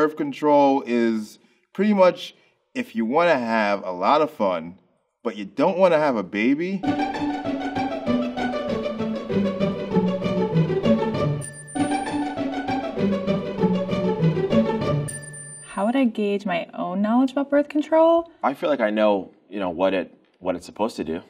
birth control is pretty much if you want to have a lot of fun, but you don't want to have a baby. How would I gauge my own knowledge about birth control? I feel like I know, what it's supposed to do.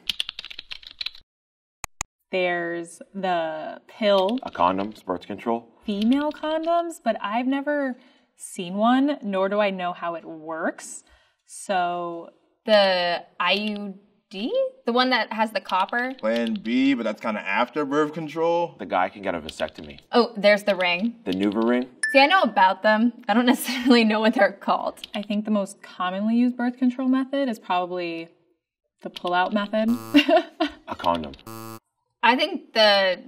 There's the pill. A condom, birth control. Female condoms, but I've never seen one, nor do I know how it works. So the IUD? The one that has the copper? Plan B, but that's kind of after birth control. The guy can get a vasectomy. Oh, there's the ring. The Nuva ring. See, I know about them. I don't necessarily know what they're called. I think the most commonly used birth control method is probably the pull-out method. A condom. I think the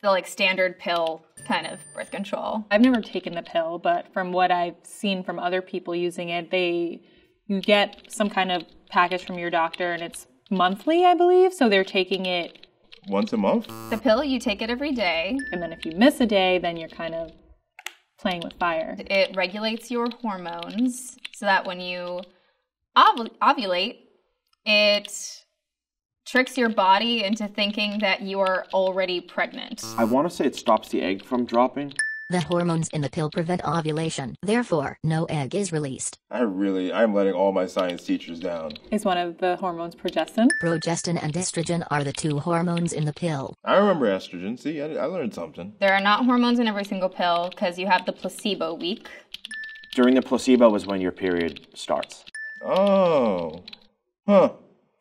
like standard pill kind of birth control. I've never taken the pill, but from what I've seen from other people using it, you get some kind of package from your doctor and it's monthly, I believe. So they're taking it once a month. The pill, you take it every day. And then if you miss a day, then you're kind of playing with fire. It regulates your hormones so that when you ovulate, it tricks your body into thinking that you are already pregnant. I want to say it stops the egg from dropping. The hormones in the pill prevent ovulation. Therefore, no egg is released. I'm letting all my science teachers down. Is one of the hormones progestin? Progestin and estrogen are the two hormones in the pill. I remember estrogen. See, I learned something. There are not hormones in every single pill because you have the placebo week. During the placebo is when your period starts. Oh. Huh.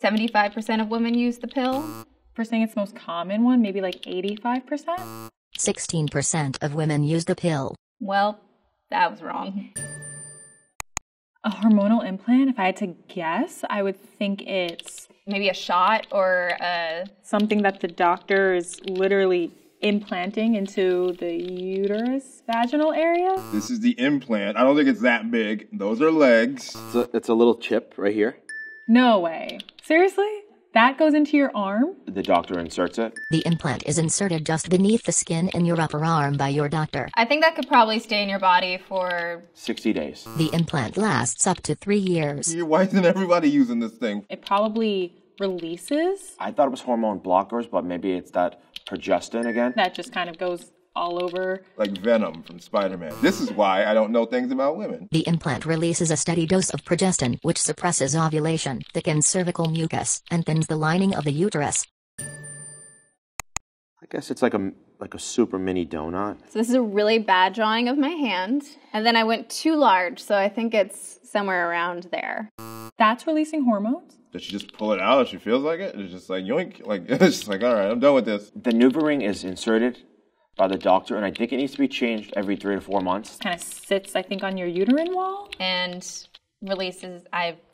75% of women use the pill. For saying it's the most common one, maybe like 85%? 16% of women use the pill. Well, that was wrong. A hormonal implant, if I had to guess, I would think it's maybe a shot or something that the doctor is literally implanting into the uterus, vaginal area. This is the implant. I don't think it's that big. Those are legs. It's a little chip right here. No way. Seriously? That goes into your arm? The doctor inserts it. The implant is inserted just beneath the skin in your upper arm by your doctor. I think that could probably stay in your body for 60 days. The implant lasts up to 3 years. Why isn't everybody using this thing? It probably releases. I thought it was hormone blockers, but maybe it's that progestin again. That just kind of goes all over. Like Venom from Spider-Man. This is why I don't know things about women. The implant releases a steady dose of progestin, which suppresses ovulation, thickens cervical mucus, and thins the lining of the uterus. I guess it's like a super mini donut. So this is a really bad drawing of my hand. And then I went too large, so I think it's somewhere around there. That's releasing hormones? Does she just pull it out if she feels like it? It's just like, yoink. Like, it's just like, all right, I'm done with this. The Nuva ring is inserted by the doctor, and I think it needs to be changed every 3 to 4 months. Kind of sits, I think, on your uterine wall. And releases,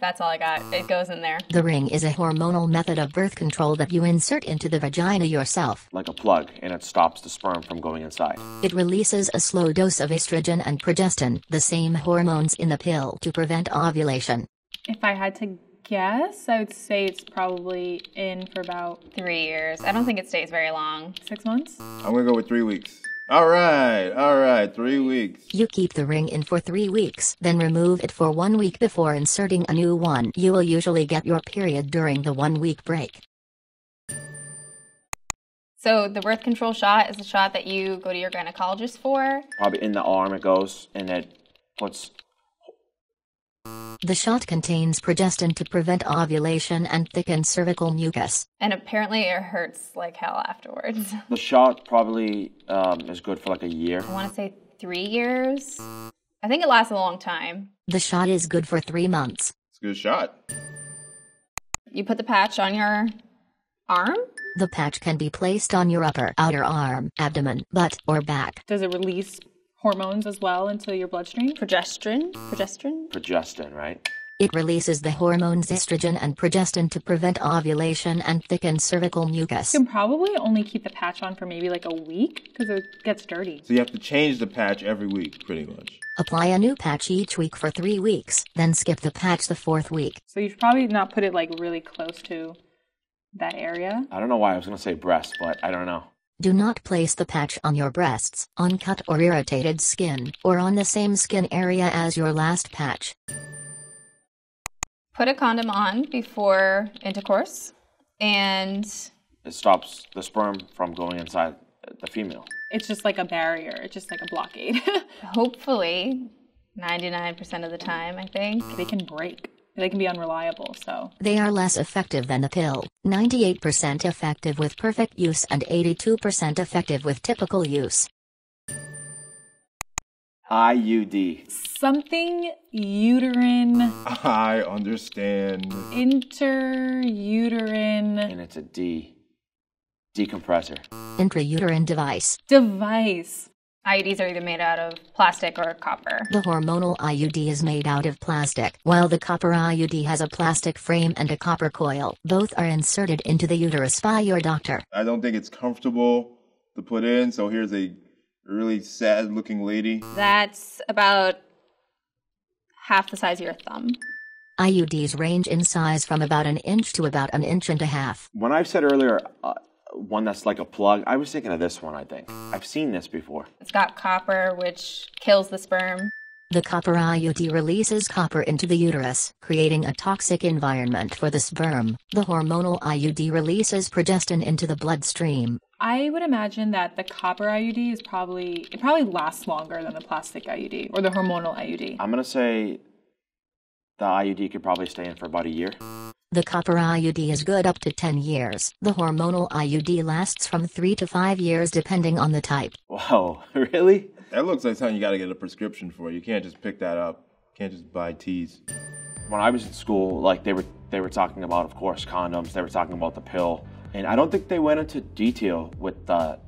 that's all I got. It goes in there. The ring is a hormonal method of birth control that you insert into the vagina yourself. Like a plug, and it stops the sperm from going inside. It releases a slow dose of estrogen and progestin, the same hormones in the pill, to prevent ovulation. If I had to guess, I would say it's probably in for about 3 years. I don't think it stays very long. 6 months? I'm going to go with 3 weeks. All right, 3 weeks. You keep the ring in for 3 weeks, then remove it for 1 week before inserting a new one. You will usually get your period during the 1 week break. So the birth control shot is a shot that you go to your gynecologist for? Probably in the arm it goes, and it puts... The shot contains progestin to prevent ovulation and thicken cervical mucus. And apparently it hurts like hell afterwards. The shot probably is good for like a year. I want to say 3 years. I think it lasts a long time. The shot is good for 3 months. It's a good shot. You put the patch on your arm? The patch can be placed on your upper, outer arm, abdomen, butt, or back. Does it release hormones as well into your bloodstream? Progestin, right? It releases the hormones estrogen and progestin to prevent ovulation and thicken cervical mucus. You can probably only keep the patch on for maybe like a week because it gets dirty. So you have to change the patch every week, pretty much. Apply a new patch each week for 3 weeks, then skip the patch the 4th week. So you should probably not put it like really close to that area. I don't know why I was going to say breast, but I don't know. Do not place the patch on your breasts, on cut or irritated skin, or on the same skin area as your last patch. Put a condom on before intercourse, and It stops the sperm from going inside the female. It's just like a barrier. It's just like a blockade. hopefully, 99% of the time, I think. They can break. They can be unreliable, so. They are less effective than the pill, 98% effective with perfect use and 82% effective with typical use. IUD. Something uterine, I understand. interuterine And it's a D. Decompressor. Intrauterine device. device. IUDs are either made out of plastic or copper. The hormonal IUD is made out of plastic, while the copper IUD has a plastic frame and a copper coil. Both are inserted into the uterus by your doctor. I don't think it's comfortable to put in, so here's a really sad looking lady. That's about half the size of your thumb. IUDs range in size from about an inch to about an inch and a half. When I've said earlier, one that's like a plug, I was thinking of this one, I think. I've seen this before. It's got copper, which kills the sperm. The copper IUD releases copper into the uterus, creating a toxic environment for the sperm. The hormonal IUD releases progestin into the bloodstream. I would imagine that the copper IUD is probably lasts longer than the plastic IUD or the hormonal IUD. I'm going to say the IUD could probably stay in for about a year. The copper IUD is good up to 10 years. The hormonal IUD lasts from 3 to 5 years depending on the type. Whoa, really? That looks like something you got to get a prescription for. You can't just pick that up. You can't just buy teas. When I was in school, like they were talking about, of course, condoms. They were talking about the pill, and I don't think they went into detail with the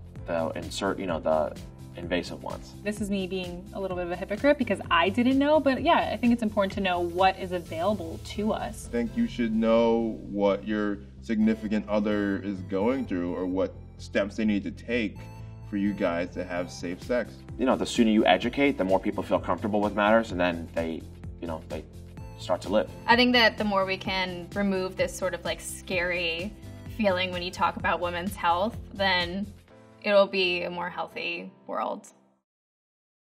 insert, the invasive ones. This is me being a little bit of a hypocrite because I didn't know, but yeah, I think it's important to know what is available to us. I think you should know what your significant other is going through or what steps they need to take for you guys to have safe sex. The sooner you educate, the more people feel comfortable with matters, and then they start to live. I think that the more we can remove this sort of like scary feeling when you talk about women's health, then it'll be a more healthy world.